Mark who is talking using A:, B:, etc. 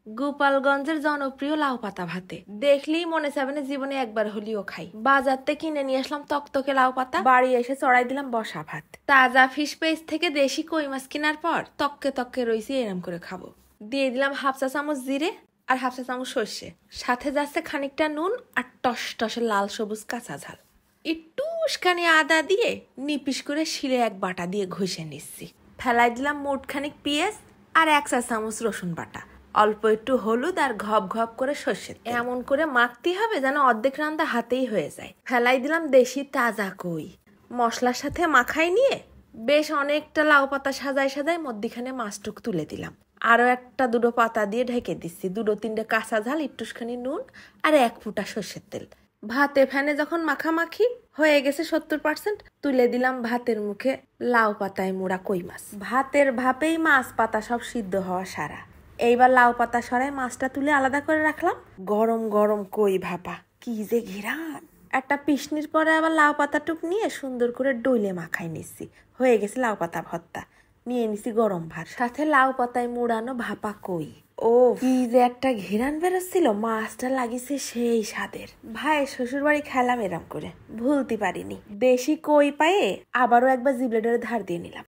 A: গোপালগঞ্জের জনপ্রিয় লাউ পাতা ভাতে দেখলেই মনে চাবে না জীবনে একবার হলেও খাই। বাজার থেকে কিনে নিয়ে আসলাম তকতকে লাউ পাতা, বাড়ি এসে চড়াই দিলাম বসা ভাত। তাজা ফিশ পেজ থেকে দেশি কই মাছ কেনার পর তককে তককে রইছি এরম করে খাবো। দিয়ে দিলাম হাফ চা চামচ জিরে আর হাফ চা চামচ সর্ষে, সাথে যাচ্ছে খানিকটা নুন আর টস টসে লাল সবুজ কাঁচা ঝাল। একটু উস্কানি আদা দিয়ে নিপিস করে শিলে এক বাটা দিয়ে ঘষে নিচ্ছি। ফেলাই দিলাম মোট খানিক পেঁয়াজ আর 1 চা চামচ রসুন বাটা, অল্প একটু হলুদ আর ঘপ ঘপ করে সর্ষে। এমন করে মাখতে হবে যেন অর্ধেক রান্না হাতেই হয়ে যায়। ফেলাই দিলাম দেশি তাজা কই, মশলার সাথে মাখাই নিয়ে বেশ অনেকটা লাউ পাতা সাজায় সাজায় মধ্যিখানে মাছটুক তুলে দিলাম। আরো একটা দুটো পাতা দিয়ে ঢেকে দিচ্ছি। 2-3টে কাঁচা ঝাল, একটুখানি নুন আর 1 ফুটা সর্ষের তেল। ভাতে ফ্যানে যখন মাখামাখি হয়ে গেছে 70%, তুলে দিলাম ভাতের মুখে লাউ পাতায় মোড়া কই মাছ। ভাতের ভাপেই মাছ পাতা সব সিদ্ধ হওয়া সারা। এইবার লাউ পাতা সরাই মাছটা তুলে আলাদা করে রাখলাম। গরম গরম কই ভাপা, কি যে ঘিরান! একটা পিশনির পরে আবার লাউ পাতা টুক নিয়ে সুন্দর করে ডইলে মাখাই নিচ্ছি। হয়ে গেছে লাউ পাতা ভর্তা। নিয়ে নিছি গরম ভাত, সাথে লাউ পাতায় মোড়ানো ভাপা কই। ও কি যে একটা ঘিরান বেরোচ্ছিল, মাছটা লাগিছে সেই স্বাদের। ভাই শ্বশুর বাড়ি খেলাম এরম করে, ভুলতে পারিনি। দেশি কই পায়ে আবারও একবার জিবলেডারে ধার দিয়ে নিলাম।